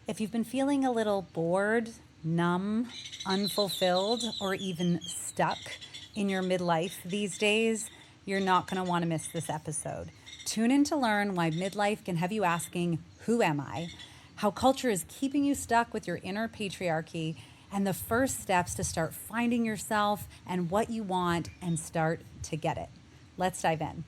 If you've been feeling a little bored, numb, unfulfilled, or even stuck in your midlife these days, you're not going to want to miss this episode. Tune in to learn why midlife can have you asking, "Who am I?" How culture is keeping you stuck with your inner patriarchy, and the first steps to start finding yourself and what you want and start to get it. Let's dive in.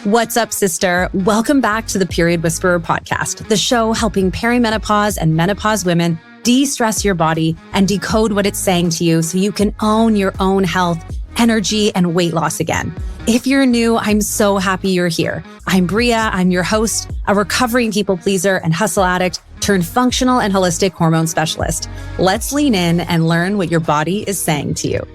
What's up, sister? Welcome back to the Period Whisperer podcast, the show helping perimenopause and menopause women de-stress your body and decode what it's saying to you so you can own your own health, energy, and weight loss again. If you're new, I'm so happy you're here. I'm Bria. I'm your host, a recovering people pleaser and hustle addict turned functional and holistic hormone specialist. Let's lean in and learn what your body is saying to you.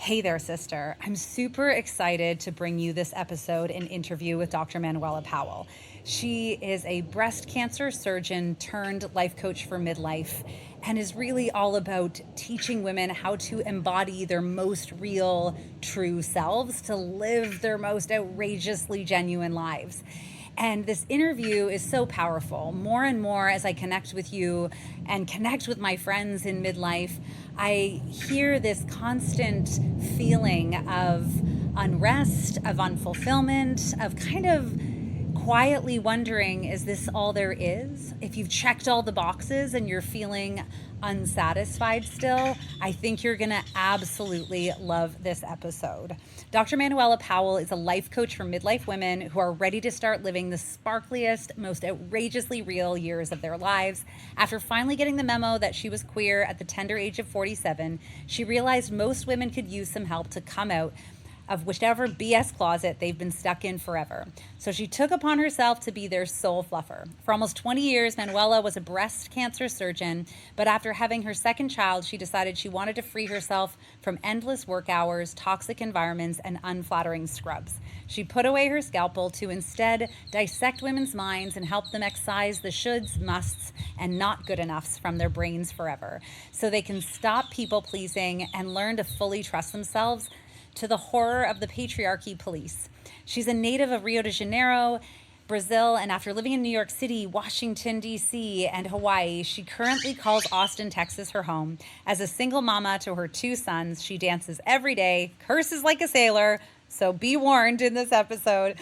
Hey there, sister. I'm super excited to bring you this episode and interview with Dr. Manuela Powell. She is a breast cancer surgeon turned life coach for midlife and is really all about teaching women how to embody their most real, true selves, to live their most outrageously genuine lives. And this interview is so powerful. More and more as I connect with you and connect with my friends in midlife, I hear this constant feeling of unrest, of unfulfillment, of kind of quietly wondering, is this all there is? If you've checked all the boxes and you're feeling unsatisfied still, I think you're going to absolutely love this episode. Dr. Manuela Powell is a life coach for midlife women who are ready to start living the sparkliest, most outrageously real years of their lives. After finally getting the memo that she was queer at the tender age of 47, she realized most women could use some help to come out of whichever BS closet they've been stuck in forever. So she took upon herself to be their soul fluffer. For almost 20 years, Manuela was a breast cancer surgeon, but after having her second child, she decided she wanted to free herself from endless work hours, toxic environments, and unflattering scrubs. She put away her scalpel to instead dissect women's minds and help them excise the shoulds, musts, and not good enoughs from their brains forever, so they can stop people pleasing and learn to fully trust themselves to the horror of the patriarchy police. She's a native of Rio de Janeiro, Brazil, and after living in New York City, Washington, D.C., and Hawaii, she currently calls Austin, Texas her home. As a single mama to her two sons, she dances every day, curses like a sailor, so be warned in this episode,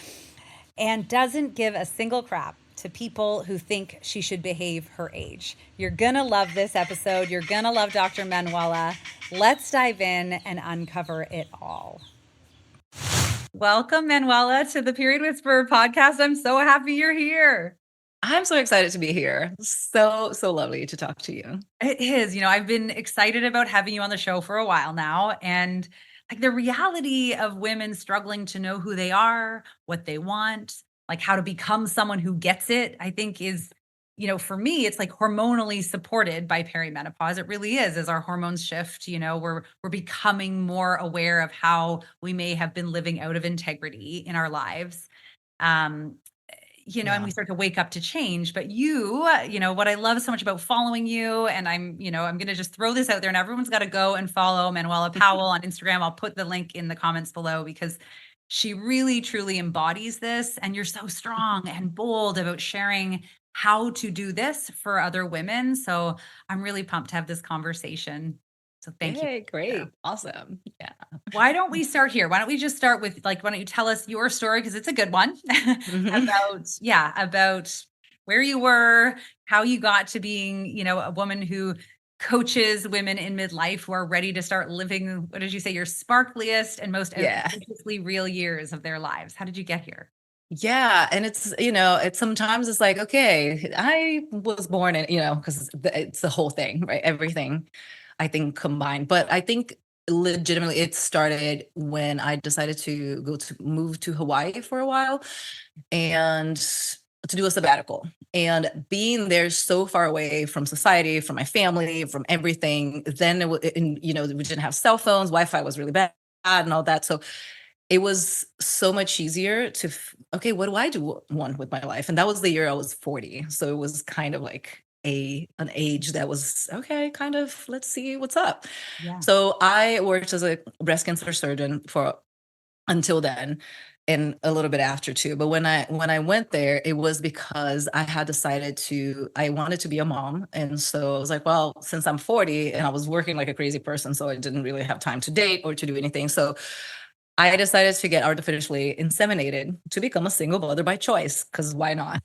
and doesn't give a single crap to people who think she should behave her age. You're gonna love this episode. You're gonna love Dr. Manuela. Let's dive in and uncover it all. Welcome, Manuela, to the Period Whisperer podcast. I'm so happy you're here. I'm so excited to be here. So lovely to talk to you. It is. I've been excited about having you on the show for a while now. And like the reality of women struggling to know who they are, what they want, like how to become someone who gets it, I think is, for me, it's like hormonally supported by perimenopause. It really is. As our hormones shift, we're becoming more aware of how we may have been living out of integrity in our lives. And we start to wake up to change. But what I love so much about following you, and I'm going to just throw this out there, and everyone's got to go and follow Manuela Powell on Instagram. I'll put the link in the comments below because she really, truly embodies this. And you're so strong and bold about sharing how to do this for other women. So I'm really pumped to have this conversation. So thank you. Great. Awesome. Yeah. Why don't we start here? Why don't we just start with why don't you tell us your story? Because it's a good one about where you were, how you got to being, a woman who coaches women in midlife who are ready to start living, what did you say, your sparkliest and most authentically real years of their lives. How did you get here? Yeah. And it's sometimes it's like, okay, I was born in, because it's the whole thing, right? Everything I think combined. But I think legitimately it started when I decided to move to Hawaii for a while and to do a sabbatical, and being there so far away from society, from my family, from everything. Then we didn't have cell phones, Wi-Fi was really bad and all that. So it was so much easier to, okay, what do I want with my life? And that was the year I was 40. So it was kind of like an age that was okay, kind of, let's see what's up. Yeah. So I worked as a breast cancer surgeon for until then, and a little bit after too. But when I went there, it was because I had decided I wanted to be a mom. And so I was like, well, since I'm 40 and I was working like a crazy person, so I didn't really have time to date or to do anything. So I decided to get artificially inseminated to become a single mother by choice, because why not?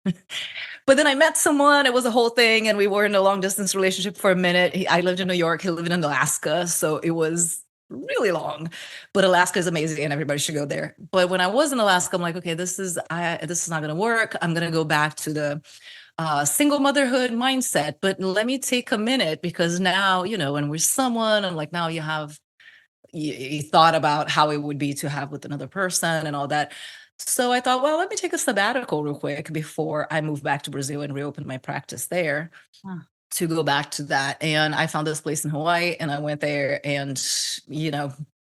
But then I met someone, it was a whole thing, and we were in a long distance relationship for a minute. I lived in New York, he lived in Alaska, so it was really long. But Alaska is amazing and everybody should go there. But when I was in Alaska, I'm like, okay, this is not gonna work. I'm gonna go back to the single motherhood mindset. But let me take a minute, because now, when we're someone, I'm like, now you thought about how it would be to have with another person and all that. So I thought, well, let me take a sabbatical real quick before I move back to Brazil and reopen my practice there, Huh. to go back to that. And I found this place in Hawaii, and I went there, and,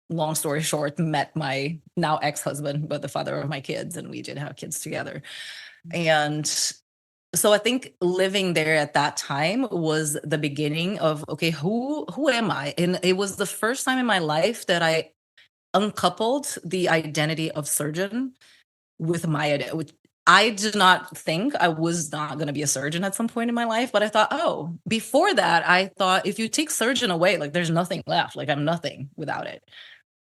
long story short, met my now ex-husband, but the father of my kids, and we did have kids together. And so I think living there at that time was the beginning of, okay, who am I? And it was the first time in my life that I uncoupled the identity of surgeon with my identity. Which I did not think I was not going to be a surgeon at some point in my life, but I thought, oh, before that, I thought if you take surgeon away, like there's nothing left, like I'm nothing without it,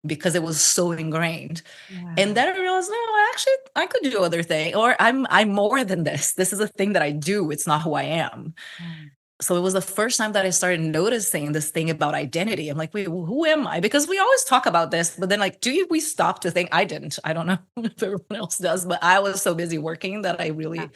because it was so ingrained. Yeah. And then I realized, no, actually, I could do other things, or I'm more than this. This is a thing that I do. It's not who I am. Mm. So it was the first time that I started noticing this thing about identity. I'm like, wait, who am I? Because we always talk about this, but then like, we stop to think? I didn't. I don't know if everyone else does, but I was so busy working that I Yeah. really,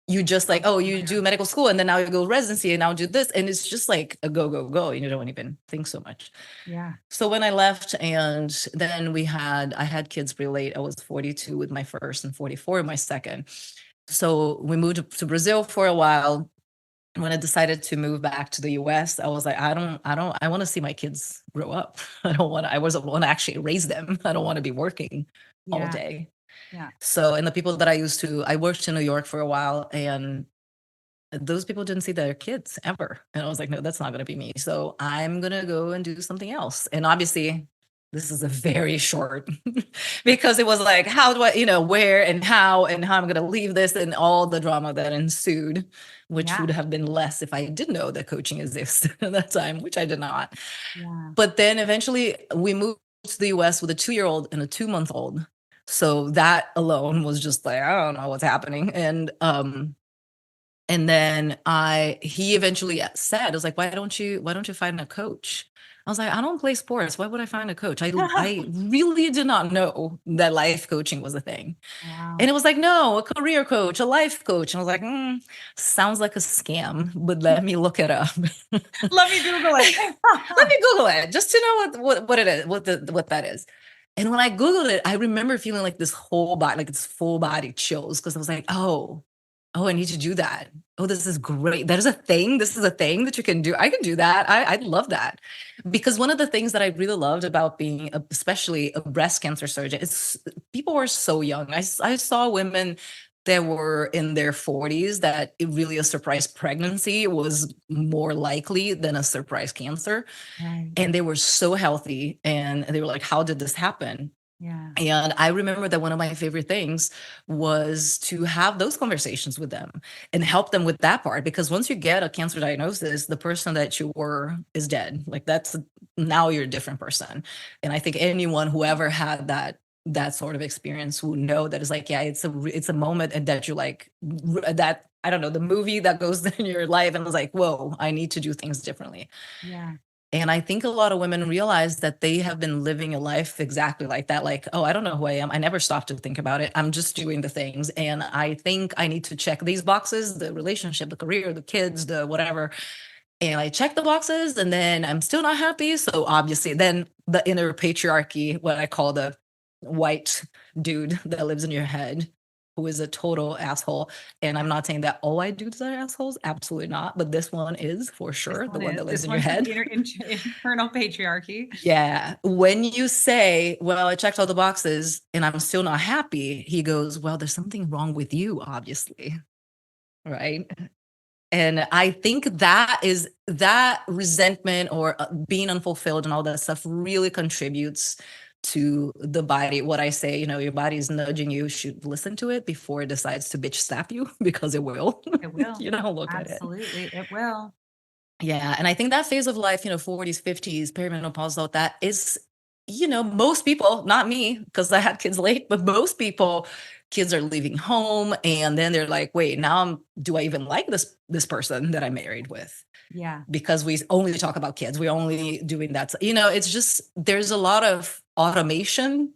you just like, oh, you do medical school, and then now you go residency, and now do this. And it's just like a go, go, go. You don't even think so much. Yeah. So when I left, and then I had kids real late. I was 42 with my first and 44 with my second. So we moved to Brazil for a while. When I decided to move back to the US, I was like, I want to see my kids grow up. I wasn't want to actually raise them. I don't want to be working all Yeah. day. Yeah. So, and the people that I worked in New York for a while, and those people didn't see their kids ever. And I was like, no, that's not going to be me. So I'm going to go and do something else. And obviously, this is a very short, because it was like, how do I, where and how I'm going to leave this, and all the drama that ensued, which Yeah. would have been less if I did know that coaching existed at that time, which I did not. Yeah. But then eventually we moved to the US with a 2-year-old and a 2-month-old. So that alone was just like, I don't know what's happening. And then he eventually said, I was like, why don't you find a coach? I was like, I don't play sports. Why would I find a coach? I really did not know that life coaching was a thing. Wow. And it was like, no, a career coach, a life coach. And I was like, sounds like a scam, but let me look it up. Let me Google it. Let me Google it just to know what it is, what that is. And when I Googled it, I remember feeling like this whole body, like this full body chills, because I was like, oh, I need to do that. Oh, this is great. That is a thing. This is a thing that you can do. I can do that. I love that. Because one of the things that I really loved about being, especially a breast cancer surgeon, is people were so young. I saw women that were in their 40s that really a surprise pregnancy was more likely than a surprise cancer. Right. And they were so healthy, and they were like, how did this happen? Yeah. And I remember that one of my favorite things was to have those conversations with them and help them with that part. Because once you get a cancer diagnosis, the person that you were is dead. Like now you're a different person. And I think anyone who ever had that sort of experience will know that it's like, yeah, it's a moment, and that you like that, I don't know, the movie that goes in your life, and it's like, whoa, I need to do things differently. Yeah. And I think a lot of women realize that they have been living a life exactly like that. Like, oh, I don't know who I am. I never stopped to think about it. I'm just doing the things. And I think I need to check these boxes: the relationship, the career, the kids, the whatever. And I check the boxes, and then I'm still not happy. So obviously then the inner patriarchy, what I call the white dude that lives in your head, who is a total asshole. And I'm not saying that all white dudes are assholes. Absolutely not. But this one is for sure the one that lives in your head. Internal patriarchy. Yeah. When you say, well, I checked all the boxes and I'm still not happy, he goes, well, there's something wrong with you, obviously. Right. And I think that resentment or being unfulfilled and all that stuff really contributes to the body. What I say, your body is nudging you, should listen to it before it decides to bitch slap you, because it will. It will. Look at it. Absolutely. It will. Yeah. And I think that phase of life, 40s, 50s, perimenopause, all that is, most people, not me, because I had kids late, but most people, kids are leaving home and then they're like, wait, now do I even like this person that I married with? Yeah. Because we only talk about kids. We're only doing that. It's just, there's a lot of automation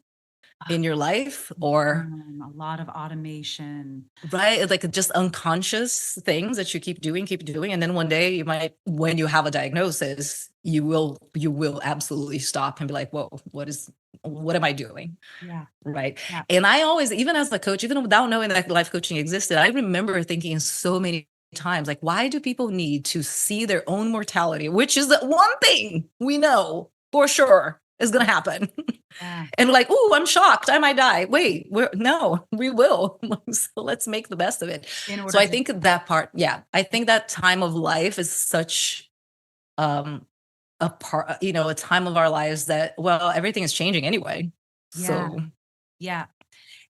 in your life, or a lot of automation, right? Like just unconscious things that you keep doing. And then one day when you have a diagnosis, you will absolutely stop and be like, whoa, what am I doing? Yeah. Right. Yeah. And I always, even as a coach, even without knowing that life coaching existed, I remember thinking so many times, like, why do people need to see their own mortality, which is the one thing we know for sure is going to happen. Yeah. And like, oh, I'm shocked, I might die. Wait, no, we will. So let's make the best of it. So I think that part, I think that time of life is such a part, a time of our lives that, well, everything is changing anyway. Yeah. So yeah,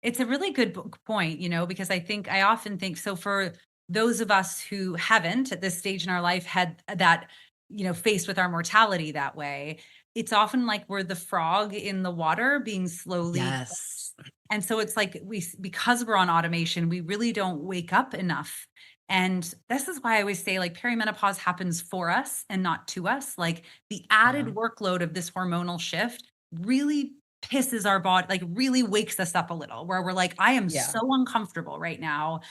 it's a really good point, because I often think, so for those of us who haven't at this stage in our life had that, faced with our mortality that way, it's often like we're the frog in the water being slowly. yes. And so it's like because we're on automation, we really don't wake up enough. And this is why I always say, like, perimenopause happens for us and not to us. Like, the added workload of this hormonal shift really pisses our body, like really wakes us up a little, where we're like, I am so uncomfortable right now.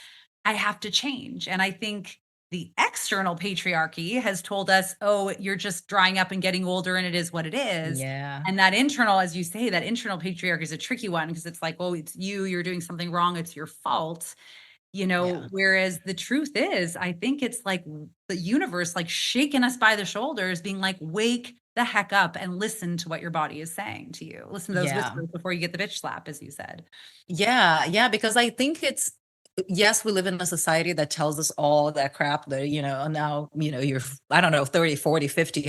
I have to change. And I think the external patriarchy has told us, oh, you're just drying up and getting older and it is what it is. Yeah. And that internal, as you say, that internal patriarchy is a tricky one, because it's like, oh, it's you're doing something wrong, it's your fault. Whereas the truth is, I think it's like the universe, like shaking us by the shoulders, being like, wake the heck up and listen to what your body is saying to you. Listen to those whispers before you get the bitch slap, as you said. Yeah. Because I think yes, we live in a society that tells us all that crap that, now, you're, I don't know, 30, 40, 50,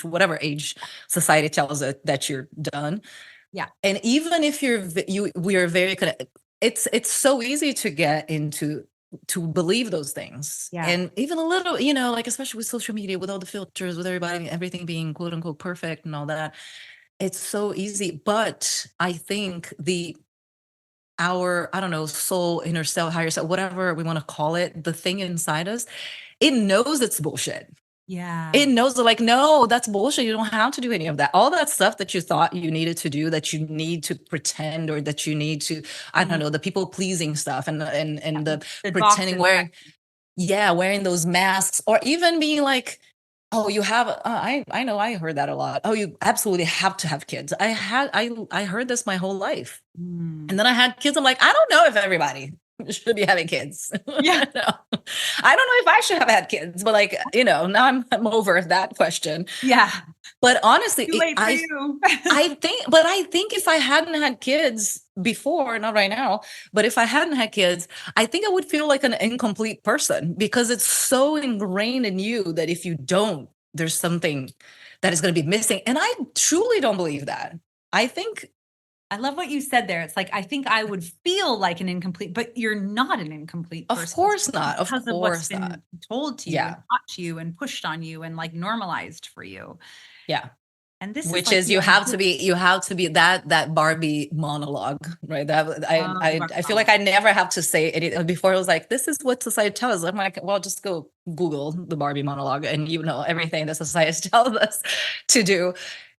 whatever age society tells it that you're done. Yeah. And even if we are very connected, it's so easy to get into, to believe those things. Yeah. And even a little, like, especially with social media, with all the filters, with everything being quote unquote perfect and all that, it's so easy. But I think our, I don't know, soul, inner self, higher self, whatever we want to call it, the thing inside us, it knows it's bullshit. Yeah. It knows that, like, no, that's bullshit. You don't have to do any of that. All that stuff that you thought you needed to do, that you need to pretend, or that you need to, I don't know, the people pleasing stuff and the pretending, wearing those masks, or even being like, oh, you have, I know, I heard that a lot. Oh, you absolutely have to have kids. I heard this my whole life. And then I had kids. I'm like, I don't know if everybody should be having kids. Yeah. No. I don't know if I should have had kids, but like, now I'm over that question. Yeah. But honestly, Too late for you. I think if I hadn't had kids before, not right now, but if I hadn't had kids, I think I would feel like an incomplete person, because it's so ingrained in you that if you don't, there's something that is going to be missing. And I truly don't believe that. I love what you said there. It's like, I think I would feel like an incomplete, but you're not an incomplete person. Of course not. Because of what's been told to you, Yeah. and taught to you, and pushed on you, and like normalized for you. Yeah. And this Which is is, you have to be that Barbie monologue, right? That I feel like I never have to say it. Before it was like, this is what society tells us. I'm like, well, just go Google the Barbie monologue and everything that society tells us to do.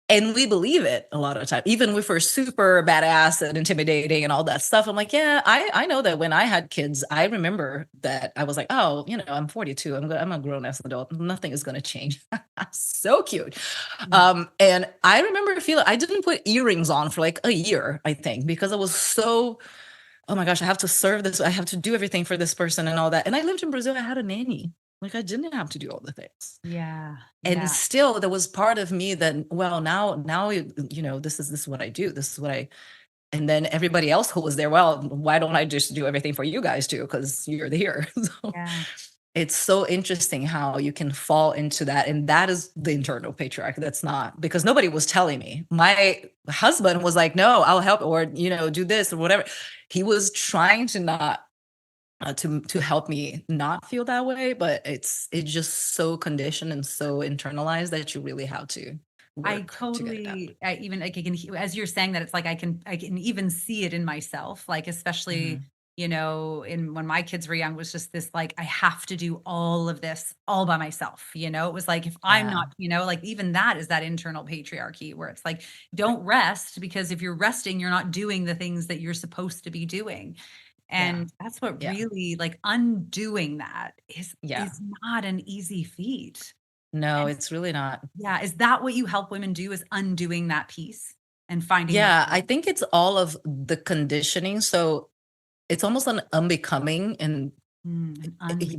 And we believe it a lot of the time, even if we're super badass and intimidating and all that stuff. I'm like, yeah, I know that when I had kids, I remember that I was like, oh, I'm 42. I'm a grown ass adult. Nothing is going to change. So cute. And I remember feeling, I didn't put earrings on for like a year, I think, because I was so, oh my gosh, I have to serve this. I have to do everything for this person and all that. And I lived in Brazil. I had a nanny. Like, I didn't have to do all the things. Yeah. And still there was part of me that, well, now, this is what I do. This is what and then everybody else who was there, well, why don't I just do everything for you guys too? Because you're here. So it's so interesting how you can fall into that. And that is the internal patriarchy. That's not, because nobody was telling me. My husband was like, no, I'll help, or, do this or whatever. He was trying to not, to help me not feel that way, but it's just so conditioned and so internalized that you really have to I work to get it out. totally, I even like I can, as you're saying that, it's like I can even see it in myself, like especially, Mhm. in when my kids were young, was just this like I have to do all of this all by myself. It was like if I'm Yeah. not, like even that is that internal patriarchy where it's like don't rest, because if you're resting, you're not doing the things that you're supposed to be doing. Yeah. And that's what Yeah. really, like, undoing that Yeah. is not an easy feat. No, it's really not. Yeah, is that what you help women do, is undoing that piece and finding their Yeah, I freedom? think it's all of the conditioning. So it's almost an unbecoming, and An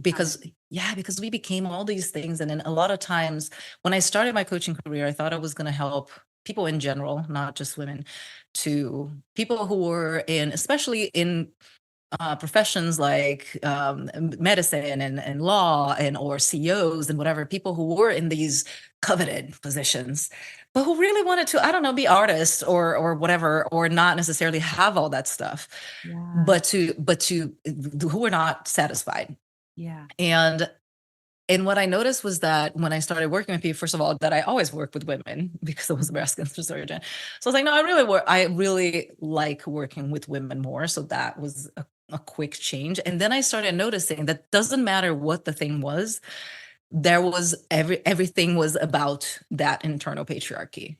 because, unbecoming. yeah, because we became all these things. And then a lot of times when I started my coaching career, I thought I was going to help people in general, not just women, to people who were in, especially in professions like medicine and law and or CEOs and whatever, people who were in these coveted positions, but who really wanted to, I don't know, be artists or whatever, or not necessarily have all that stuff, Yeah, but to who were not satisfied. yeah, And what I noticed was that when I started working with people, first of all, that I always work with women because I was a breast cancer surgeon. So I was like, no, I really like working with women more. So that was a quick change. And then I started noticing that doesn't matter what the thing was, there was everything was about that internal patriarchy.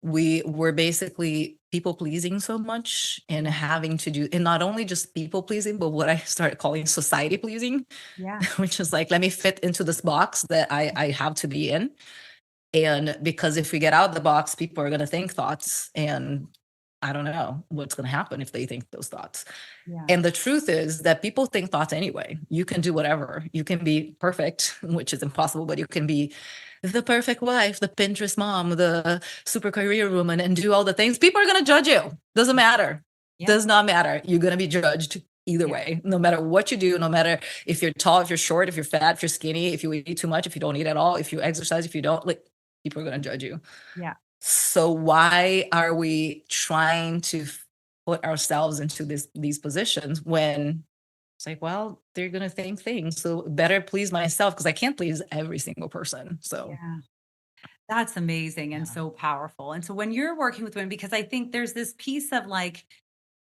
We were basically people pleasing so much, and yeah, having to do, and not only just people pleasing, but what I started calling society pleasing, yeah, which is like, let me fit into this box that I have to be in. And because if we get out of the box, people are going to think thoughts. And I don't know what's going to happen if they think those thoughts. yeah, And the truth is that people think thoughts anyway. You can do whatever. You can be perfect, which is impossible, but you can be the perfect wife, the Pinterest mom, the super career woman, and do all the things. People are going to judge you. Doesn't matter. yeah, Does not matter. You're going to be judged either yeah, way, no matter what you do, no matter if you're tall, if you're short, if you're fat, if you're skinny, if you eat too much, if you don't eat at all, if you exercise, if you don't, like, people are going to judge you. yeah. So why are we trying to put ourselves into these positions when it's like, well, they're gonna think things. So better please myself because I can't please every single person. So Yeah. That's amazing and yeah. so powerful. And so when you're working with women, because I think there's this piece of like,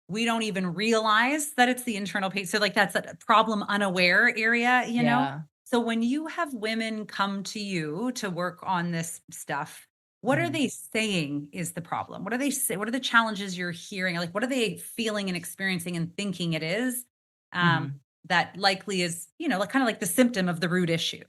we don't even realize that it's the internal pace. So like that's a problem unaware area. Yeah. So when you have women come to you to work on this stuff, what are Mhm. they saying is the problem? What are they say? What are the challenges you're hearing? Like what are they feeling and experiencing and thinking it is? Um, Mhm. that likely is, like kind of like the symptom of the root issue.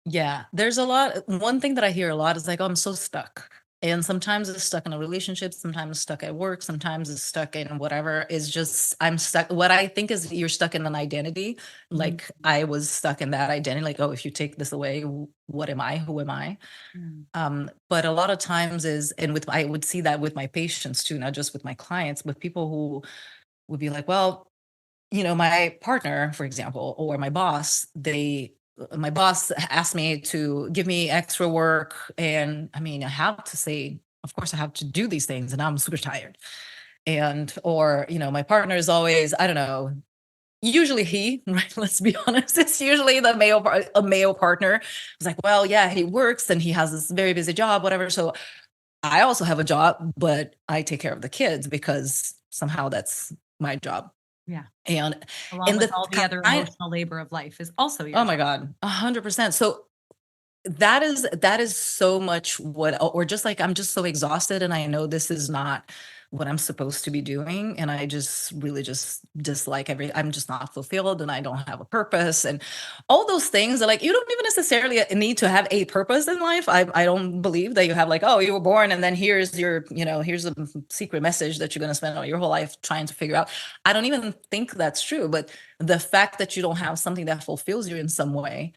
Yeah, there's a lot. One thing that I hear a lot is like, "Oh, I'm so stuck." And sometimes it's stuck in a relationship, sometimes it's stuck at work, sometimes it's stuck in whatever. Is just I'm stuck. What I think is you're stuck in an identity. Mhm. Like I was stuck in that identity. Like, oh, if you take this away, what am I? Who am I? Mm. But a lot of times is, and with I would see that with my patients too, not just with my clients, with people who would be like, well, my partner, for example, or my boss asked me to give me extra work. And I mean, I have to say, of course, I have to do these things, and I'm super tired. And, or, my partner is always, I don't know, usually he, right? Let's be honest, it's usually a male partner. It's like, well, yeah, he works and he has this very busy job, whatever. So I also have a job, but I take care of the kids because somehow that's my job. Yeah. And Along in with the all the other kind, emotional labor of life is also your oh my job. God, 100%. So that is so much what, or just like I'm just so exhausted, and I know this is not what I'm supposed to be doing, and I just really just dislike I'm just not fulfilled, and I don't have a purpose, and all those things are like, you don't even necessarily need to have a purpose in life. I don't believe that you have like, oh, you were born and then here's a secret message that you're going to spend all your whole life trying to figure out. I don't even think that's true, but the fact that you don't have something that fulfills you in some way,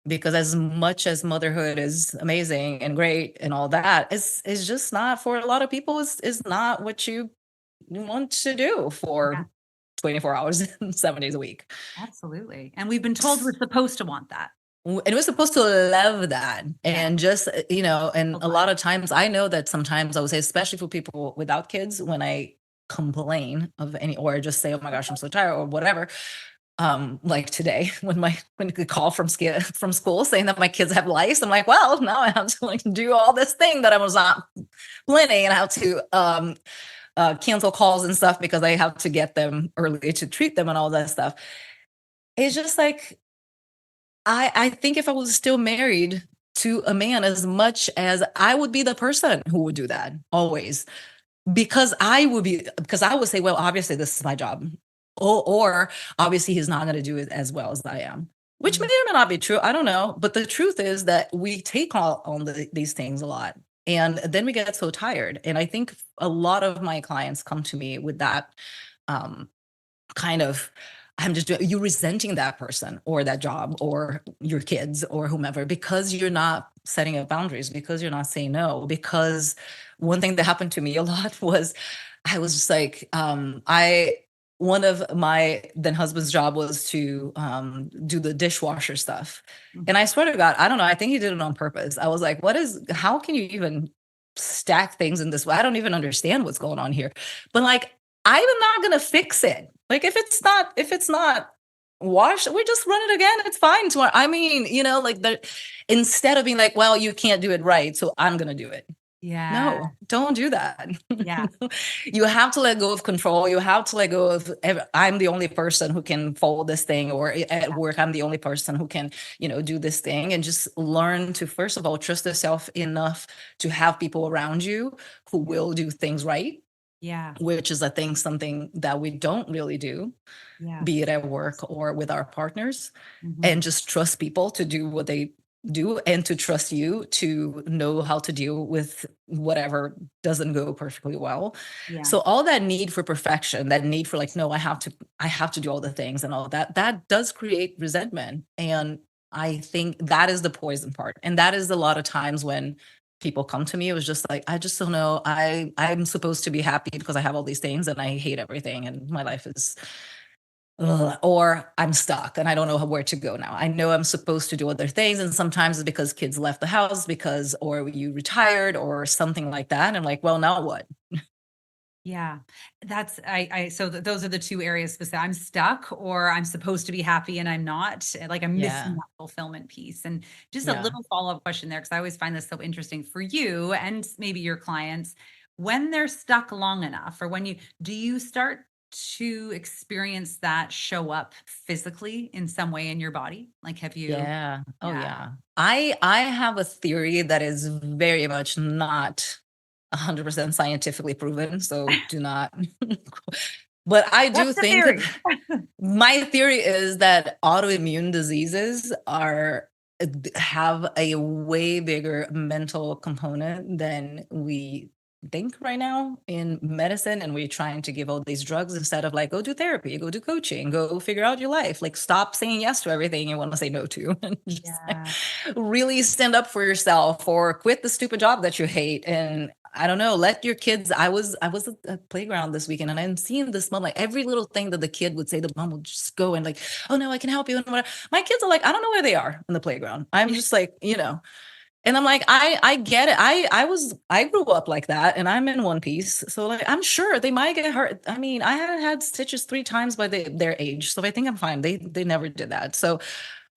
because as much as motherhood is amazing and great and all that, is just not, for a lot of people, is not what you want to do Yeah. for 24 hours, 7 days a week. Absolutely. And we've been told we're supposed to want that. And we're supposed to love that. Yeah. And just, and a Okay. lot of times I know that sometimes I would say, especially for people without kids, when I complain of any, or just say, oh my gosh, I'm so tired or whatever. Like today when the call from school saying that my kids have lice, I'm like, well, now I have to like do all this thing that I was not planning, and I have to cancel calls and stuff because I have to get them early to treat them and all that stuff. It's just like, I think if I was still married to a man, as much as I would be the person who would do that always, because I would say, well, obviously this is my job. Or obviously he's not going to do it as well as I am, which may or may not be true. I don't know. But the truth is that we take on these things a lot. And then we get so tired. And I think a lot of my clients come to me with that um, kind of, you resenting that person or that job or your kids or whomever because you're not setting up boundaries, because you're not saying no. Because one thing that happened to me a lot was I was just like, one of my then husband's job was to do the dishwasher stuff. And I swear to God, I don't know, I think he did it on purpose. I was like, how can you even stack things in this way? I don't even understand what's going on here. But like, I'm not gonna fix it. Like if it's not washed, we just run it again. It's fine. I mean, like instead of being like, well, you can't do it right, so I'm gonna do it. Yeah. No, don't do that. Yeah. You have to let go of control. You have to let go of, I'm the only person who can fold this thing, or at work, I'm the only person who can, do this thing, and just learn to, first of all, trust yourself enough to have people around you who will do things right. Yeah. Which is, I think, something that we don't really do, be it at work or with our partners, and just trust people to do what they do and to trust you to know how to deal with whatever doesn't go perfectly well. Yeah. So all that need for perfection, that need for like, no, I have to do all the things and all that does create resentment. And I think that is the poison part. And that is a lot of times when people come to me, it was just like, I just don't know. I'm supposed to be happy because I have all these things and I hate everything and my life is or I'm stuck and I don't know where to go now. I know I'm supposed to do other things. And sometimes it's because kids left the house or you retired or something like that. And I'm like, well, now what? Yeah, that's so those are the two areas specific. I'm stuck or I'm supposed to be happy and I'm not. Like I'm missing that fulfillment piece. And just a little follow-up question there, because I always find this so interesting for you and maybe your clients, when they're stuck long enough, or do you start to experience that show up physically in some way in your body? Like, have you? Yeah. Oh yeah. I have a theory that is very much not 100% scientifically proven, so do not. But I do think my theory is that autoimmune diseases have a way bigger mental component than we think right now in medicine, and we're trying to give all these drugs instead of like, go do therapy, go do coaching, go figure out your life, like stop saying yes to everything you want to say no to, and just like, really stand up for yourself or quit the stupid job that you hate. And I don't know, let your kids, I was at a playground this weekend and I'm seeing this mom, like every little thing that the kid would say, the mom would just go and like, oh no, I can help you. And whatever. My kids are like, I don't know where they are in the playground. I'm just like, and I'm like, I get it. I grew up like that and I'm in one piece. So like, I'm sure they might get hurt. I mean, I haven't had stitches 3 times by their age. So I think I'm fine. They never did that. So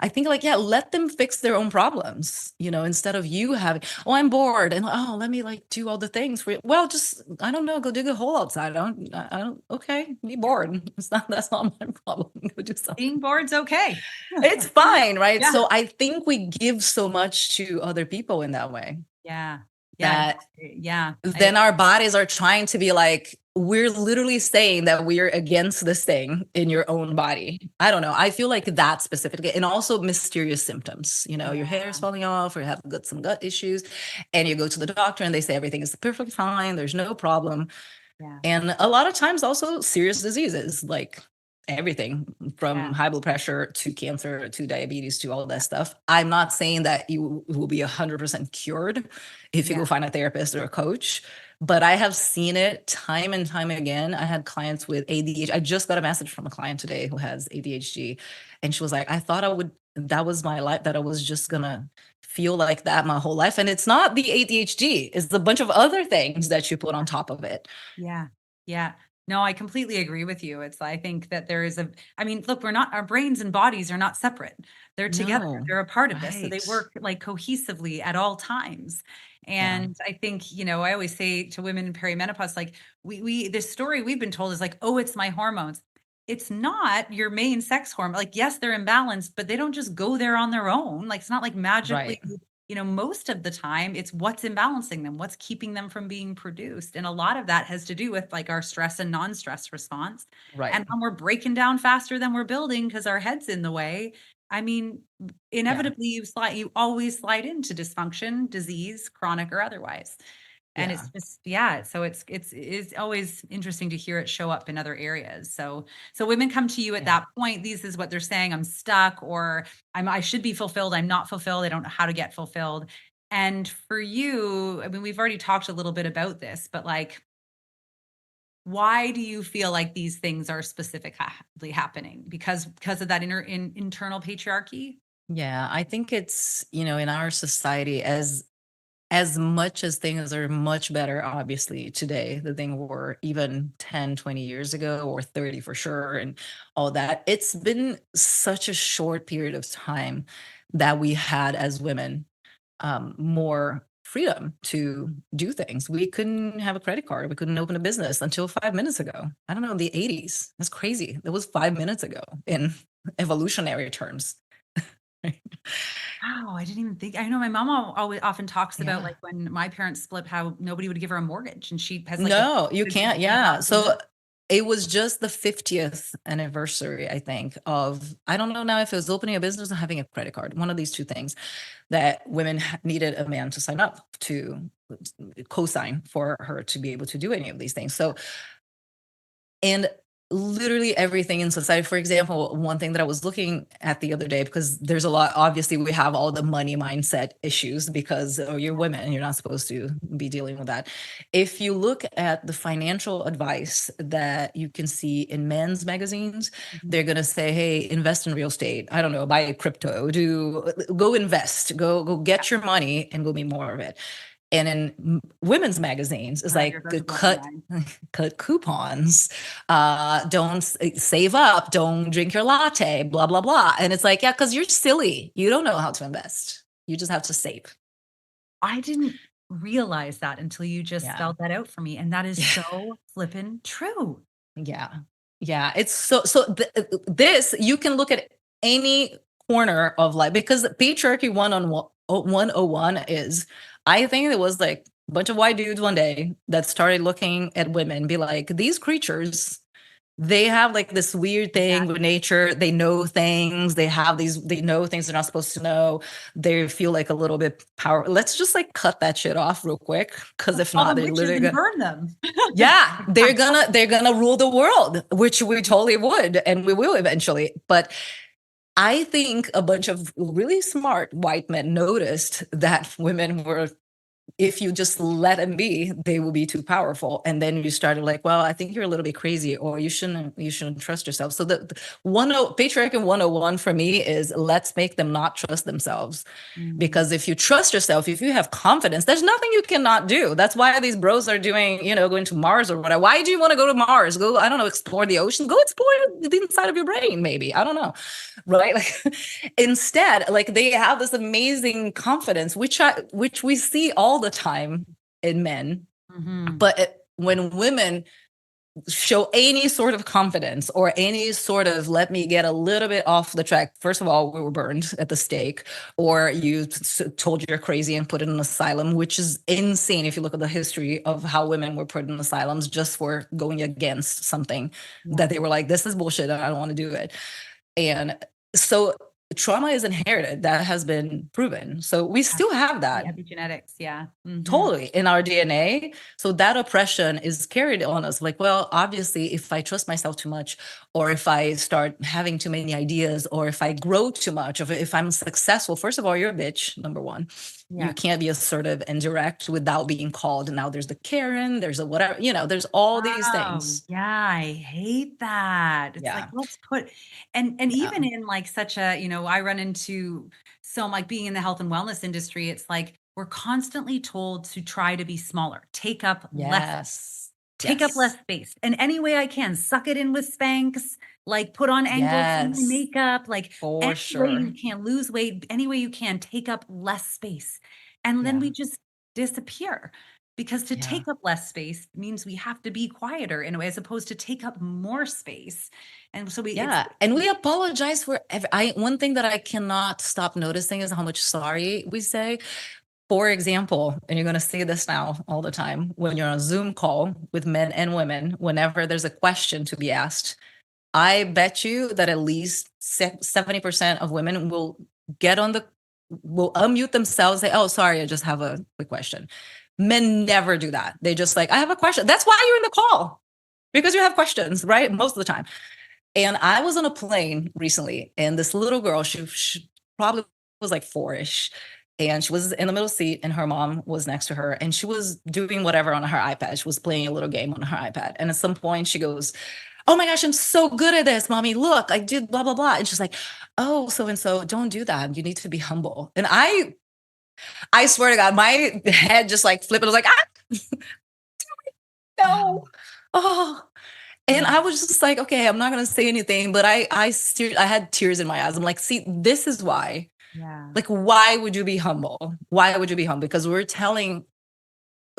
I think like, let them fix their own problems, instead of you having, oh, I'm bored. And let me like do all the things for you. Well, just, I don't know, go dig a hole outside. I don't, okay, be bored. That's not my problem. Go do something. Being bored's okay. It's fine. Right. Yeah. So I think we give so much to other people in that way. Yeah. Then our bodies are trying to be like, we're literally saying that we're against this thing in your own body. I don't know. I feel like that specifically, and also mysterious symptoms, your hair is falling off or you have some gut issues and you go to the doctor and they say everything is perfectly fine. There's no problem. Yeah. And a lot of times also serious diseases, like everything from high blood pressure to cancer to diabetes to all of that stuff. I'm not saying that you will be 100% cured if you go find a therapist or a coach, but I have seen it time and time again. I had clients with ADHD. I just got a message from a client today who has ADHD, and she was like, I thought I would, that was my life, that I was just gonna feel like that my whole life. And it's not the ADHD, it's a bunch of other things that you put on top of it. Yeah. Yeah. No, I completely agree with you. I think that there is I mean, look, our brains and bodies are not separate. They're together. No, They're a part of this. So they right. work like cohesively at all times. Yeah, And I think, I always say to women in perimenopause, like this story we've been told is like, oh, it's my hormones. It's not your main sex hormone. Like, yes, they're imbalanced, but they don't just go there on their own. Like, it's not like magically right, most of the time it's what's imbalancing them, what's keeping them from being produced. And a lot of that has to do with like our stress and non-stress response. And right. when we're breaking down faster than we're building because our head's in the way, I mean, Yeah, inevitably you always slide into dysfunction, disease, chronic or otherwise. And yeah, it's just, yeah. So it's always interesting to hear it show up in other areas. So women come to you at yeah. that point. This is what they're saying. I'm stuck, or I should be fulfilled. I'm not fulfilled. I don't know how to get fulfilled. And for you, I mean, we've already talked a little bit about this, but like, why do you feel like these things are specifically happening? Because of that internal patriarchy? Yeah, I think it's, in our society, as much as things are much better, obviously, today than they were even 10, 20 years ago, or 30 for sure, and all that. It's been such a short period of time that we had as women more freedom to do things. We couldn't have a credit card. We couldn't open a business until 5 minutes ago. I don't know, in the 80s. That's crazy. That was 5 minutes ago in evolutionary terms. Right? Wow, I didn't even think. I know my mom always often talks about Yeah. like when my parents split, how nobody would give her a mortgage, and she has like a No, you good can't. Yeah. So $50,000. it was just the 50th anniversary, I think, of, I don't know now if it was opening a business or having a credit card, one of these two things, that women needed a man to sign up to co-sign for her to be able to do any of these things. So, and literally everything in society, for example, one thing that I was looking at the other day, because there's a lot, obviously we have all the money mindset issues because, oh, you're women and you're not supposed to be dealing with that. If you look at the financial advice that you can see in men's magazines, Mhm. they're going to say, hey, invest in real estate, I don't know, buy crypto, go invest, go Yeah, get your money and go make more of it. And in women's magazines, it's like you're about to blow my cut mind. cut coupons, don't save up, don't drink your latte, blah blah blah. And it's like, yeah, because you're silly, you don't know how to invest, you just have to save. I didn't realize that until you just Yeah. spelled that out for me, and that is Yeah. so flippin' true. Yeah. Yeah. It's this, you can look at any corner of life, because patriarchy 101 is, I think it was like a bunch of white dudes one day that started looking at women, be like, these creatures, they have like this weird thing with Exactly. nature. They know things. They know things they're not supposed to know. They feel like a little bit power. Let's just like cut that shit off real quick. Cause Let's if call not, them they're witches literally and gonna, burn them. yeah, they're gonna rule the world, which we totally would, and we will eventually. But I think a bunch of really smart white men noticed that women were, if you just let them be, they will be too powerful. And then you started like, well, I think you're a little bit crazy, or you shouldn't trust yourself. So patriarchy 101 for me is, let's make them not trust themselves. Mm, Because if you trust yourself, if you have confidence, there's nothing you cannot do. That's why these bros are doing, going to Mars or whatever. Why do you want to go to Mars? Go, I don't know, explore the ocean. Go explore the inside of your brain, maybe. I don't know. Right? Like, instead, like, they have this amazing confidence, which we see all the time in men. mhm. But when women show any sort of confidence, or any sort of, let me get a little bit off the track, first of all, we were burned at the stake, or you told you're crazy and put in an asylum, which is insane if you look at the history of how women were put in asylums just for going against something Yeah. that they were like, this is bullshit, I don't want to do it. And so trauma is inherited, that has been proven, so we still have The that epigenetics. Yeah. Mhm. totally in our DNA. So that oppression is carried on us. Like, well, obviously, if I trust myself too much, or if I start having too many ideas, or if I grow too much, if I'm successful, first of all, you're a bitch, number one. You can't be assertive and direct without being called. And now there's the Karen, there's a whatever, there's all these things. Yeah, I hate that. It's like, Yeah. let's put, and Yeah. even in like such a, I run into so like being in the health and wellness industry, it's like we're constantly told to try to be smaller, Yes. take up less Yes. space. And any way I can, suck it in with Spanx, like put on angles in my Yes. makeup, like For any way sure. you can lose weight, any way you can take up less space. And then Yeah. we just disappear because to Yeah. take up less space means we have to be quieter in a way as opposed to take up more space. And so Yeah. And we apologize for one thing that I cannot stop noticing is how much sorry we say. For example, and you're going to see this now all the time when you're on a Zoom call with men and women, whenever there's a question to be asked, I bet you that at least 70% of women will will unmute themselves, say, oh, sorry, I just have a quick question. Men never do that. They just like, I have a question. That's why you're in the call, because you have questions, right? Most of the time. And I was on a plane recently, and this little girl, she probably was like 4-ish, and she was in the middle seat, and her mom was next to her, and she was doing whatever on her iPad. She was playing a little game on her iPad. And at some point, she goes, oh my gosh, I'm so good at this, mommy. Look, I did blah, blah, blah. And she's like, oh, so and so, don't do that. You need to be humble. And I swear to God, my head just like flipped. I was like, no. Oh. And I was just like, okay, I'm not gonna say anything, but I had tears in my eyes. I'm like, see, this is why. Yeah. Like, why would you be humble? Why would you be humble? Because we're telling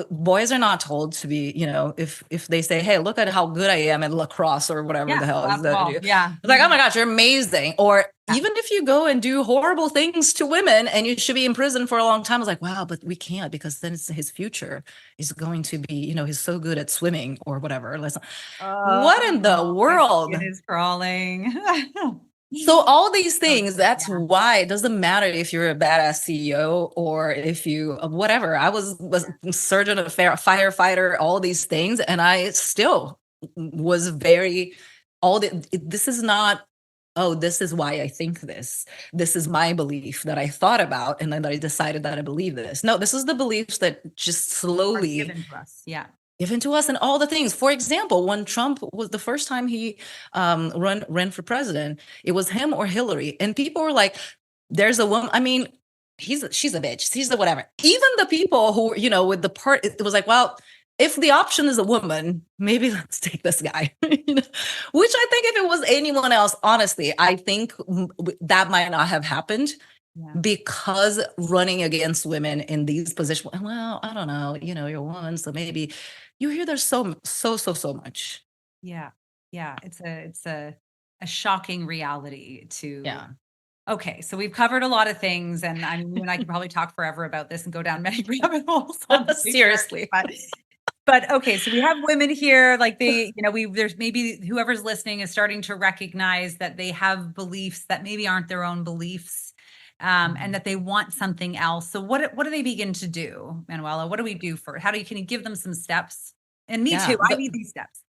boys are not told to be, if they say, hey, look at how good I am at lacrosse or whatever the hell is that. Yeah. It's like, oh my gosh, you're amazing. Or even if you go and do horrible things to women and you should be in prison for a long time, it's like, wow, but we can't, because then it's his future is going to be, he's so good at swimming or whatever. What in the world? It is crawling. So all these things, that's why it doesn't matter if you're a badass CEO or if you, whatever. I was a surgeon, a firefighter, all these things. And I still was this is not, oh, this is why I think this. This is my belief that I thought about. And then I decided that I believe this. No, this is the beliefs that just slowly given to us. Yeah. Given to us and all the things. For example, when Trump was the first time he ran for president, it was him or Hillary. And people were like, there's a woman. I mean, she's a bitch. She's the whatever. Even the people who, with the part, it was like, well, if the option is a woman, maybe let's take this guy. Which I think if it was anyone else, honestly, I think that might not have happened. Yeah. Because running against women in these positions, well, I don't know, you're a woman, so maybe you hear there's so much. Yeah. Yeah. It's a shocking reality to. Yeah. Okay. So we've covered a lot of things, and I mean, you and I could probably talk forever about this and go down many rabbit holes. Seriously. But okay, so we have women here, like there's maybe whoever's listening is starting to recognize that they have beliefs that maybe aren't their own beliefs. And that they want something else. So what do they begin to do, Manuela? What do we do can you give them some steps? And me too, I need these steps.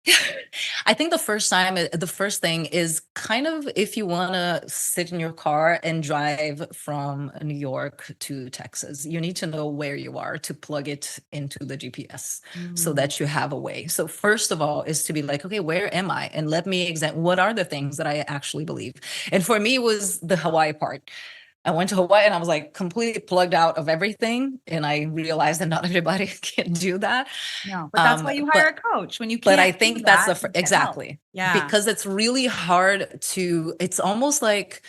I think the first thing is kind of, if you want to sit in your car and drive from New York to Texas, you need to know where you are to plug it into the GPS so that you have a way. So first of all is to be like, okay, where am I? And let me examine what are the things that I actually believe. And for me, it was the Hawaii part. I went to Hawaii and I was like completely plugged out of everything. And I realized that not everybody can do that. No, but that's why you hire a coach when you can't. But I think that's exactly. Yeah. Because it's really hard it's almost like,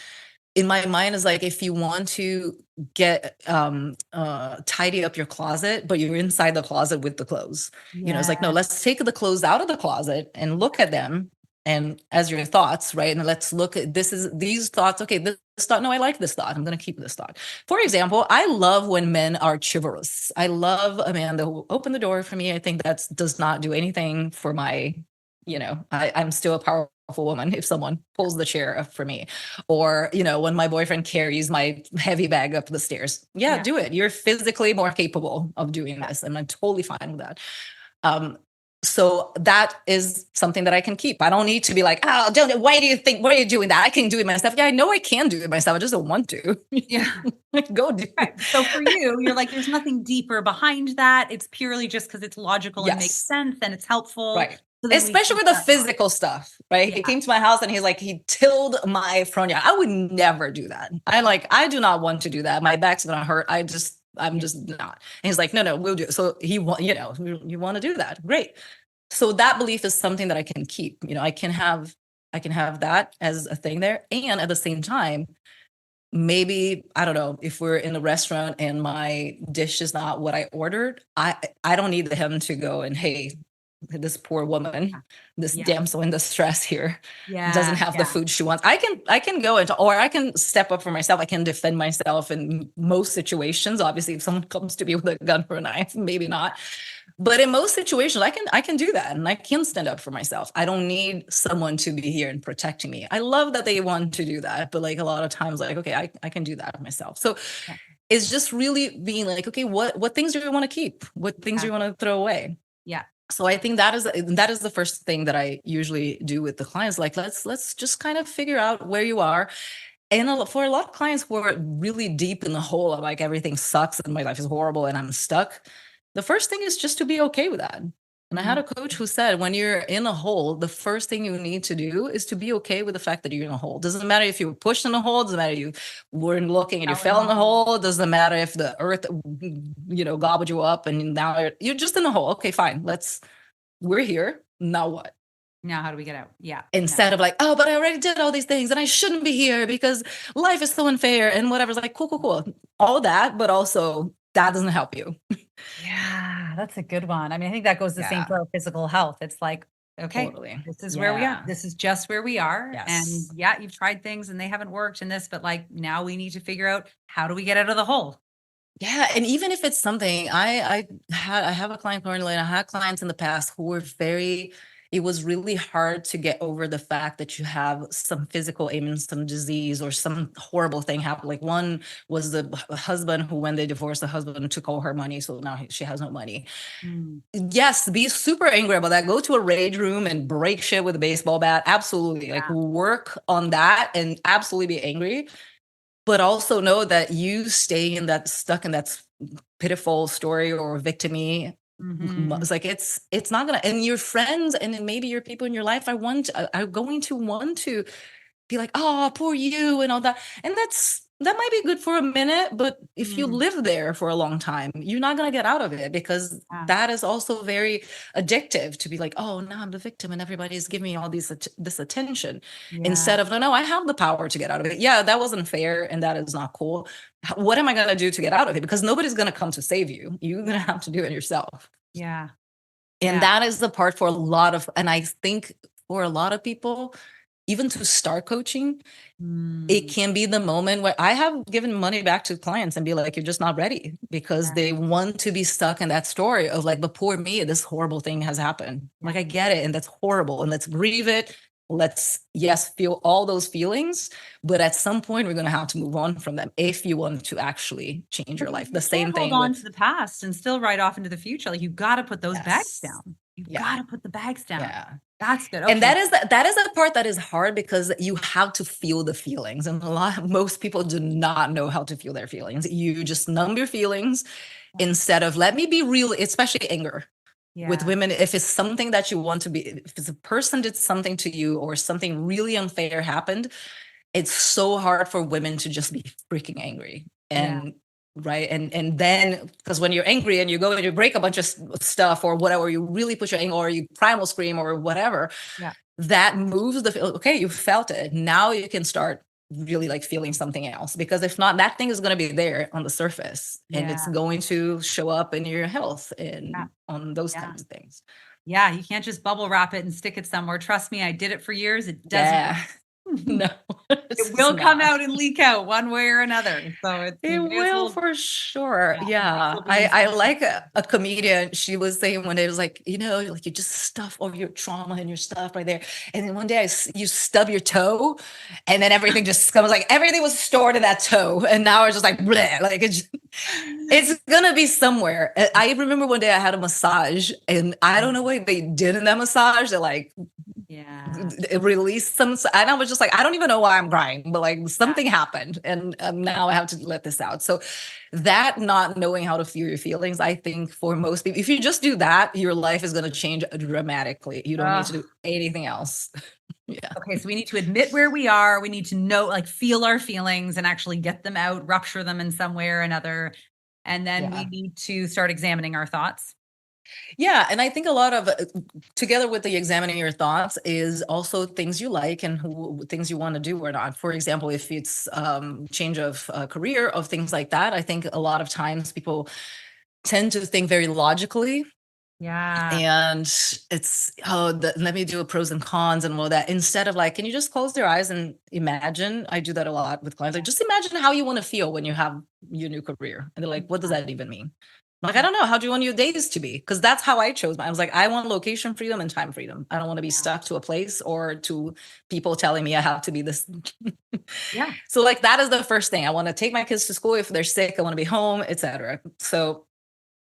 in my mind, is like, if you want to get tidy up your closet, but you're inside the closet with the clothes, it's like, no, let's take the clothes out of the closet and look at them. And as your thoughts, right? And let's look at these thoughts. Okay, this thought, no, I like this thought. I'm going to keep this thought. For example, I love when men are chivalrous. I love a man that will open the door for me. I think that does not do anything for my, I'm still a powerful woman if someone pulls the chair up for me. Or, when my boyfriend carries my heavy bag up the stairs. Yeah, do it. You're physically more capable of doing this. And I'm totally fine with that. So that is something that I can keep. I don't need to be like, oh, don't, why are you doing that? I can do it myself. Yeah, I know I can do it myself. I just don't want to. Yeah. Go do Right. it. So for you, you're like, there's nothing deeper behind that. It's purely just because it's logical and makes Yes. sense and it's helpful. Right. So then we Especially keep with the that. physical stuff, right? Yeah. He came to my house and he's like, he tilled my front yard. I would never do that. I do not want to do that. My back's gonna hurt. I'm just not. And he's like, no, we'll do it. So you want to do that. Great. So that belief is something that I can keep. I can have that as a thing there. And at the same time, maybe, I don't know, if we're in a restaurant and my dish is not what I ordered, I don't need him to go and, hey, this poor woman, this damsel in distress here doesn't have the food she wants. I can go into, or I can step up for myself. I can defend myself in most situations. Obviously, if someone comes to me with a gun or a knife, maybe not. But in most situations, I can do that, and I can stand up for myself. I don't need someone to be here and protecting me. I love that they want to do that, but like a lot of times, like, okay, I can do that myself. So it's just really being like, okay, what things do you want to keep? What things do you want to throw away? Yeah. So I think that is the first thing that I usually do with the clients. Like, let's just kind of figure out where you are. And for a lot of clients who are really deep in the hole of like, everything sucks and my life is horrible and I'm stuck, the first thing is just to be okay with that. And I had a coach who said, when you're in a hole, the first thing you need to do is to be okay with the fact that you're in a hole. Doesn't matter if you were pushed in a hole, doesn't matter if you weren't looking and you fell in the hole, doesn't matter if the earth, gobbled you up and now you're just in a hole. Okay, fine. We're here. Now what? Now, how do we get out? Yeah. Instead of like, oh, but I already did all these things and I shouldn't be here because life is so unfair and whatever. It's like, cool. All that, but also that doesn't help you. Yeah, that's a good one. I mean, I think that goes the same for our physical health. It's like, okay, Totally. this is where we are. Yeah. This is just where we are. And Yes. yeah, you've tried things and they haven't worked in this, but like now we need to figure out how do we get out of the hole? Yeah. And even if it's something I have a client currently, and I had clients in the past who were it was really hard to get over the fact that you have some physical ailment, some disease or some horrible thing happen. Like, one was the husband who, when they divorced, the husband took all her money. So now she has no money. Yes, be super angry about that. Go to a rage room and break shit with a baseball bat. Absolutely. Like, work on that and absolutely be angry. But also know that you stay stuck in that pitiful story or victimy. It's like, it's not gonna, and your friends and then maybe your people in your life are going to want to be like, oh, poor you and all that. And that might be good for a minute, but if you live there for a long time, you're not going to get out of it, because that is also very addictive to be like, oh, now I'm the victim and everybody's giving me all this attention, instead of, no, I have the power to get out of it. Yeah, that wasn't fair and that is not cool. What am I going to do to get out of it? Because nobody's going to come to save you. You're going to have to do it yourself. Yeah. And that is the part for a lot of, and I think for a lot of people, even to start coaching, it can be the moment where I have given money back to clients and be like, you're just not ready, because they want to be stuck in that story of like, but poor me, this horrible thing has happened. Like, I get it. And that's horrible. And let's grieve it. Let's, feel all those feelings. But at some point, we're going to have to move on from them if you want to actually change your life. The same thing. Hold on to the past and still ride off into the future. Like, you got to put those bags down. You got to put the bags down. Yeah. That's good. Okay. And that is a part that is hard, because you have to feel the feelings. And most people do not know how to feel their feelings. You just numb your feelings instead of, let me be real, especially anger. With women, if it's something that you want to be, if it's a person did something to you or something really unfair happened, it's so hard for women to just be freaking angry. And right. And then, because when you're angry and you go and you break a bunch of stuff or whatever, you really push your anger or you primal scream or whatever, that moves okay, you felt it. Now you can start really like feeling something else, because if not, that thing is going to be there on the surface and it's going to show up in your health and on those kinds of things. Yeah. You can't just bubble wrap it and stick it somewhere. Trust me, I did it for years. It doesn't. No. It It's will come not. out and leak out one way or another. So it's It you may as will well, for sure. yeah, you might as Yeah. well be I intentional. like a comedian. She was saying one day, it was like, like you just stuff all your trauma and your stuff right there. And then one day you stub your toe and then everything just comes like everything was stored in that toe. And now it's just like, bleh, like it's going to be somewhere. I remember one day I had a massage and I don't know what they did in that massage. They're like, Yeah. release some, and I was just like, I don't even know why I'm crying, but like Yeah. something happened and now I have to let this out. So that not knowing how to feel your feelings, I think for most people, if you just do that, your life is going to change dramatically. You don't need to do anything else. Yeah. Okay, so we need to admit where we are. We need to know, like, feel our feelings and actually get them out, rupture them in some way or another. And then we Yeah. need to start examining our thoughts. Yeah, and I think a lot of together with the examining your thoughts is also things you like and things you want to do or not. For example, if it's change of career of things like that, I think a lot of times people tend to think very logically Yeah. and it's let me do a pros and cons and all that instead of like, can you just close your eyes and imagine? I do that a lot with clients, like just imagine how you want to feel when you have your new career, and they're like, what does that even mean? I'm like, I don't know, how do you want your days to be? Because that's how I chose mine. I was like, I want location freedom and time freedom. I don't want to be stuck to a place or to people telling me I have to be this. Yeah. So like that is the first thing. I want to take my kids to school if they're sick, I want to be home, etc. So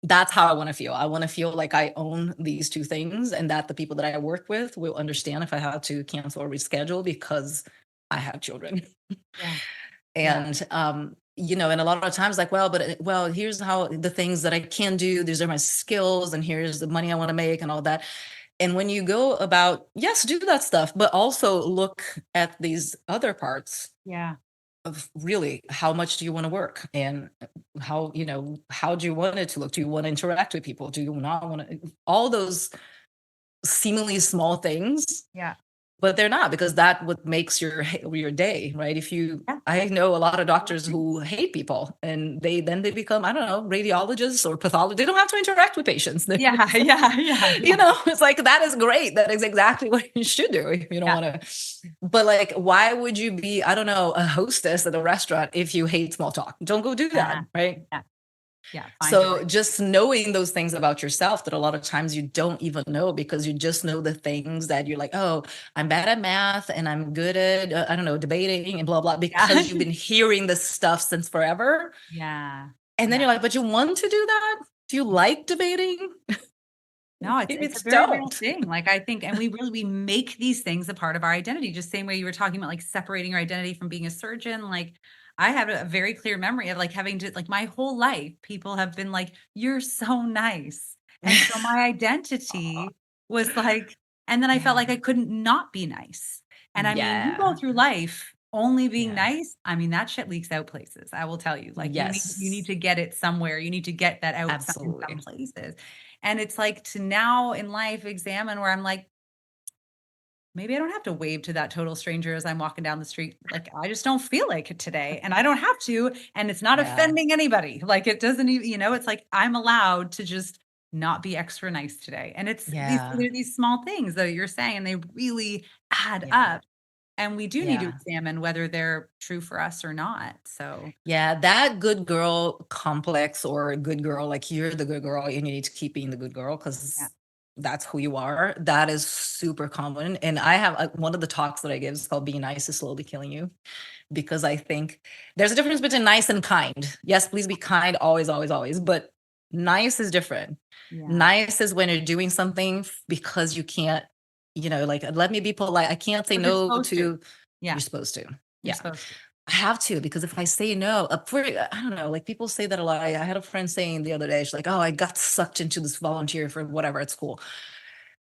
that's how I want to feel. I want to feel like I own these two things and that the people that I work with will understand if I have to cancel or reschedule because I have children. Yeah. Yeah. And and a lot of times like, well, here's how the things that I can do, these are my skills and here's the money I want to make and all that. And when you go about, yes, do that stuff, but also look at these other parts Yeah. of really how much do you want to work and how do you want it to look? Do you want to interact with people? Do you not want to? All those seemingly small things, Yeah. but they're not, because that what makes your day, right? If you, Yeah. I know a lot of doctors who hate people and they become, I don't know, radiologists or pathologists. They don't have to interact with patients. Yeah. Yeah. Yeah. It's like, that is great. That is exactly what you should do if you don't Yeah. want to. But like, why would you be, I don't know, a hostess at a restaurant if you hate small talk? Don't go do that, Yeah. right? Yeah. Yeah. Find your So right. just knowing those things about yourself that a lot of times you don't even know, because you just know the things that you're like, oh, I'm bad at math and I'm good at, I don't know, debating and blah, blah, Yeah. because you've been hearing this stuff since forever. Yeah. And then Yeah. you're like, but you want to do that? Do you like debating? No, Maybe it's a it's very real don't. thing. Like, I think, and we make these things a part of our identity, just same way you were talking about, like, separating your identity from being a surgeon. Like, I have a very clear memory of, like, having to, like, my whole life, people have been like, "You're so nice." And so my Aw, identity was like, and then I felt yeah. like I couldn't not be nice. And I mean, you go Yeah. through life only being Yeah. nice. I mean, that shit leaks out places. I will tell you. Like, you need Yes. to get it somewhere. You need to get that out in some Absolutely. places. And it's like, to now in life examine where I'm like, maybe I don't have to wave to that total stranger as I'm walking down the street. Like, I just don't feel like it today. And I don't have to. And it's not Yeah. offending anybody. Like, it doesn't even, it's like I'm allowed to just not be extra nice today. And it's Yeah. these small things that you're saying, and they really add Yeah. up. And we do need to Yeah. examine whether they're true for us or not. So, Yeah, that good girl complex or good girl, like you're the good girl and you need to keep being the good girl yeah. because that's who you are. That is super common. And I have one of the talks that I give is called Being Nice is Slowly Killing You, because I think there's a difference between nice and kind. Yes, please be kind, always, always, always. But nice is different. Yeah. Nice is when you're doing something because you can't, like, let me be polite. I can't say Because you're no supposed to. to, Yeah. you're supposed to. You're Yeah. supposed to. I have to, because if I say no, I don't know, like people say that a lot. I had a friend saying the other day, she's like, oh, I got sucked into this volunteer for whatever at school.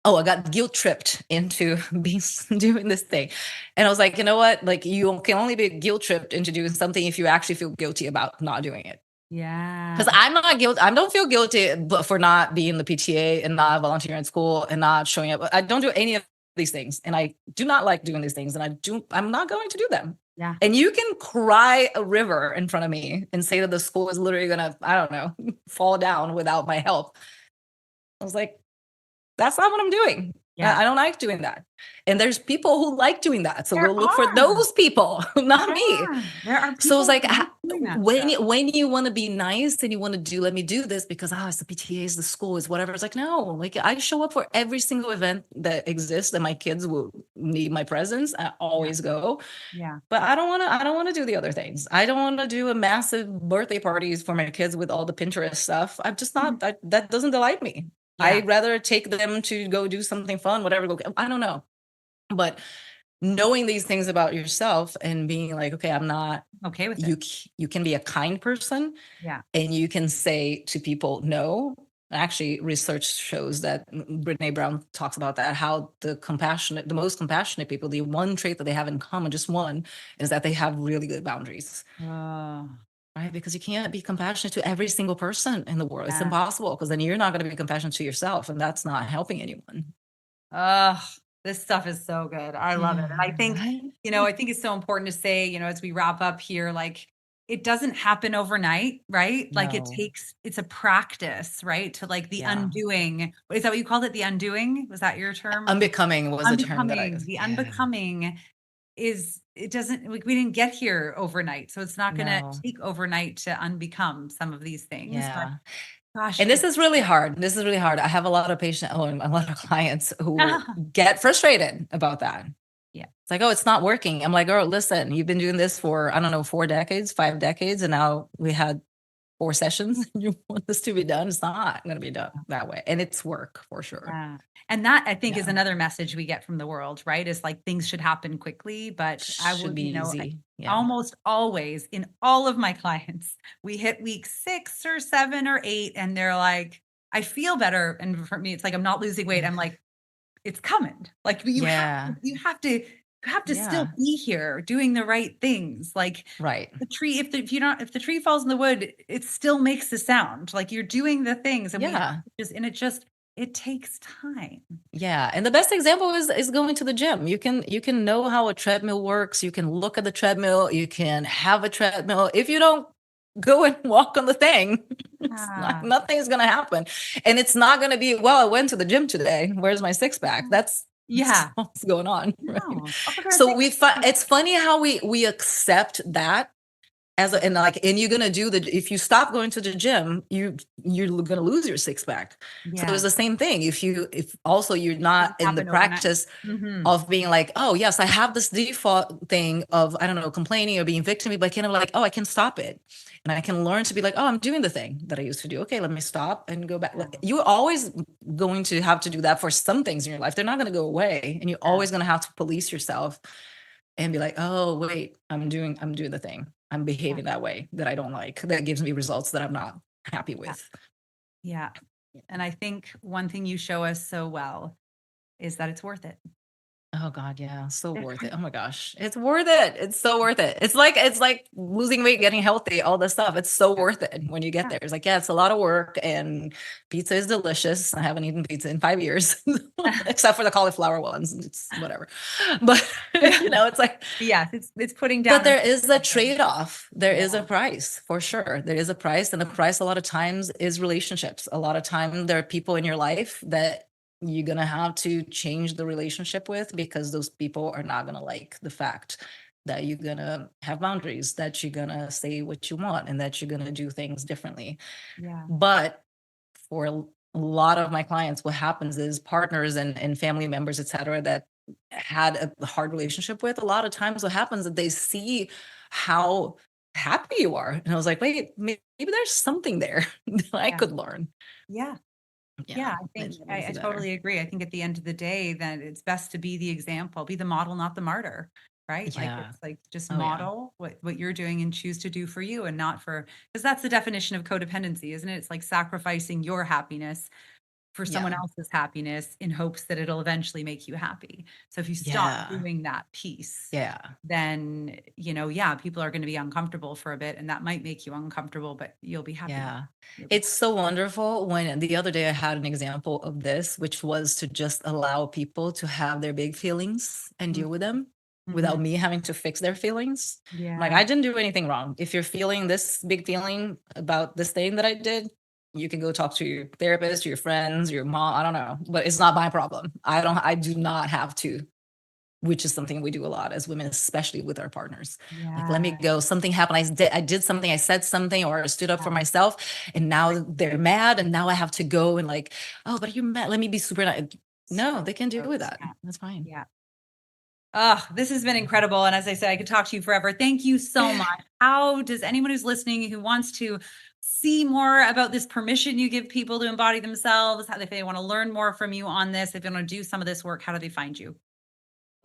Oh, I got guilt tripped into being doing this thing. And I was like, you know what? Like, you can only be guilt tripped into doing something if you actually feel guilty about not doing it. Yeah. Because I'm not guilty. I don't feel guilty, but for not being the PTA and not volunteering at school and not showing up. I don't do any of these things, and I do not like doing these things, and I'm not going to do them. Yeah. And you can cry a river in front of me and say that the school is literally gonna, I don't know, fall down without my help. I was like, that's not what I'm doing. Yeah. I don't like doing that. And there's people who like doing that. So There go look for are. those people, not me. Yeah. There are So it's people like who like doing that when stuff. you want to be nice and you want to let me do this because it's the PTA, it's the school, it's whatever. It's like, no, like I show up for every single event that exists and my kids will need my presence. I always go. Yeah. But I don't want to do the other things. I don't want to do a massive birthday parties for my kids with all the Pinterest stuff. I'm just not, that doesn't delight me. Yeah. I'd rather take them to go do something fun, whatever. I don't know. But knowing these things about yourself and being like, okay, I'm not Okay with you. it. You can be a kind person, Yeah. and you can say to people no. Actually, research shows that Brene Brown talks about that, how the most compassionate people, the one trait that they have in common, just one, is that they have really good boundaries. Right? Because you can't be compassionate to every single person in the world. It's impossible, because then you're not going to be compassionate to yourself, and that's not helping anyone. This stuff is so good. I love it. And I think, Right? I think it's so important to say, as we wrap up here, like it doesn't happen overnight, right? Like No. it's a practice, right? To like the undoing. Is that what you called it? The undoing? Was that your term? Unbecoming was the term that Unbecoming. The unbecoming it doesn't, like, we didn't get here overnight. So it's not going to No. take overnight to unbecome some of these things. Yeah. But gosh. And this is really hard. This is really hard. I have a lot of a lot of clients who get frustrated about that. Yeah. It's like, oh, it's not working. I'm like, girl, listen, you've been doing this for, I don't know, 4 decades, 5 decades. And now we had 4 sessions. You want this to be done? It's not going to be done that way. And it's work for sure. Yeah. And that, I think, is another message we get from the world, right? Is like things should happen quickly, but I Should would, be easy. almost always in all of my clients, we hit week 6 or 7 or 8 and they're like, I feel better. And for me, it's like, I'm not losing weight. I'm like, it's coming. Like you have to still be here doing the right things. Like the tree, if the tree falls in the wood, it still makes the sound. Like you're doing the things, and it takes time. Yeah. And the best example is going to the gym. You can know how a treadmill works. You can look at the treadmill. You can have a treadmill. If you don't go and walk on the thing, nothing's going to happen. And it's not going to be, well, I went to the gym today. Where's my 6-pack? That's what's going on. Right? No. So it's funny how we accept that. And you're gonna if you stop going to the gym, you're gonna lose your 6-pack. So it's the same thing. If also you're not in the practice of being like, oh yes, I have this default thing of, I don't know, complaining or being victim, but kind of like, oh, I can stop it. And I can learn to be like, oh, I'm doing the thing that I used to do. Okay, let me stop and go back. Like, you're always going to have to do that for some things in your life. They're not gonna go away. And you're always gonna have to police yourself and be like, oh, wait, I'm doing the thing. I'm behaving that way that I don't like, that gives me results that I'm not happy with. Yeah. And I think one thing you show us so well is that it's worth it. Oh God, yeah, so worth it. Oh my gosh, it's worth it. It's so worth it. It's like losing weight, getting healthy, all this stuff. It's so worth it when you get there. It's like, yeah, it's a lot of work, and pizza is delicious. I haven't eaten pizza in 5 years, except for the cauliflower ones. It's whatever. But it's like, it's putting down. But there is a trade-off. There is a price, for sure. There is a price, and the price a lot of times is relationships. A lot of time there are people in your life that you're going to have to change the relationship with, because those people are not going to like the fact that you're going to have boundaries, that you're going to say what you want, and that you're going to do things differently. But for a lot of my clients, what happens is partners and family members, et cetera, that had a hard relationship with, a lot of times what happens is they see how happy you are. And I was like, wait, maybe there's something there that I could learn. I think I totally agree. I think at the end of the day, that it's best to be the example, be the model, not the martyr, right? Like it's like just model what you're doing and choose to do for you, and not because that's the definition of codependency, isn't it? It's like sacrificing your happiness for someone else's happiness in hopes that it'll eventually make you happy. So if you stop doing that piece, then, people are going to be uncomfortable for a bit, and that might make you uncomfortable, but you'll be happy. It's so wonderful. When the other day I had an example of this, which was to just allow people to have their big feelings and deal with them without me having to fix their feelings. Like, I didn't do anything wrong. If you're feeling this big feeling about this thing that I did, You can go talk to your therapist, your friends, your mom. I don't know, but it's not my problem. I do not have to, which is something we do a lot as women, especially with our partners. Like, let me go. Something happened. I did something. I said something, or I stood up for myself, and now they're mad, and now I have to go and like, oh, but you're mad. Let me be super nice. No, they can deal with that. That's fine. Yeah. Oh, this has been incredible. And as I said, I could talk to you forever. Thank you so much. How does anyone who's listening who wants to see more about this permission you give people to embody themselves, how, if they want to learn more from you on this, if they want to do some of this work, how do they find you?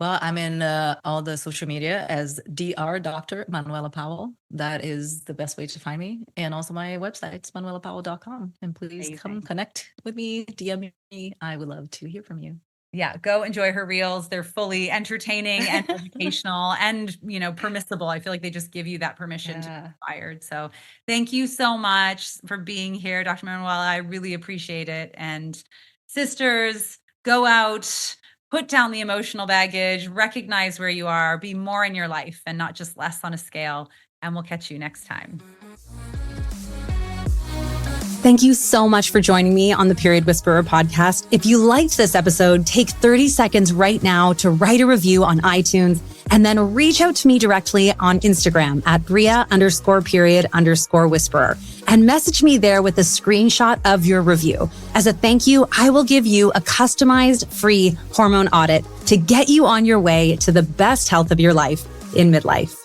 Well, I'm in all the social media as Dr. Manuela Powell. That is the best way to find me. And also my website, manuelapowell.com. And please come connect with me, DM me. I would love to hear from you. Yeah, go enjoy her reels. They're fully entertaining and educational and, permissible. I feel like they just give you that permission to be inspired. So thank you so much for being here, Dr. Manuela. I really appreciate it. And sisters, go out, put down the emotional baggage, recognize where you are, be more in your life and not just less on a scale. And we'll catch you next time. Thank you so much for joining me on the Period Whisperer podcast. If you liked this episode, take 30 seconds right now to write a review on iTunes and then reach out to me directly on Instagram at Bria_period_whisperer and message me there with a screenshot of your review. As a thank you, I will give you a customized free hormone audit to get you on your way to the best health of your life in midlife.